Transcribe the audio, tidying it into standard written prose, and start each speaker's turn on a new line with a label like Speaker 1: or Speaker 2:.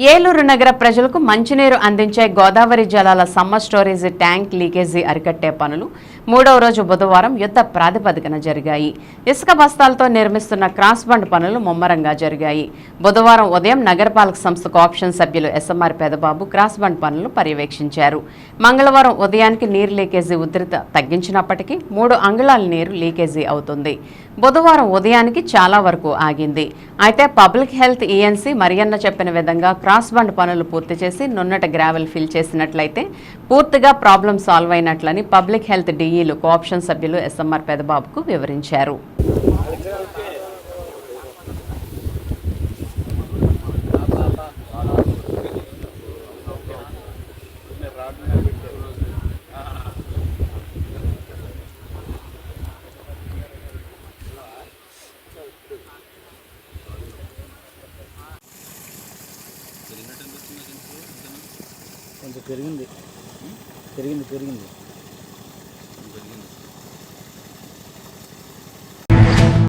Speaker 1: ఏలూరు నగర ప్రజలకు మంచినీరు అందించే గోదావరి జలాల సమ్మర్ స్టోరేజ్ ట్యాంక్ లీకేజీ అరికట్టే పనులు 3వ రోజు బుధవారం యుద్ధ ప్రాతిపదికన జరిగాయి. ఇసుక బస్తాలతో నిర్మిస్తున్న క్రాస్ బండ్ పనులు ముమ్మరంగా జరిగాయి. బుధవారం ఉదయం నగరపాలక సంస్థ కోఆప్షన్ సభ్యులు ఎస్ఎంఆర్ పెదబాబు క్రాస్ బండ్ పనులు పర్యవేక్షించారు. మంగళవారం ఉదయానికి నీరు లీకేజీ ఉధృత తగ్గించినప్పటికీ 3 అంగుళాల నీరు లీకేజీ అవుతుంది. బుధవారం ఉదయానికి చాలా వరకు ఆగింది. అయితే పబ్లిక్ హెల్త్ ఈఎన్సీ మరియన్న చెప్పిన విధంగా క్రాస్ బండ్ పనులు పూర్తి చేసి నున్నట గ్రావెల్ ఫిల్ చేసినట్లయితే పూర్తిగా ప్రాబ్లం సాల్వ్ అయినట్లని పబ్లిక్ హెల్త్ డీఈలు కోఆప్షన్ సభ్యులు ఎస్ఎంఆర్ పెదబాబుకు వివరించారు.
Speaker 2: కొంచెం పెరిగింది.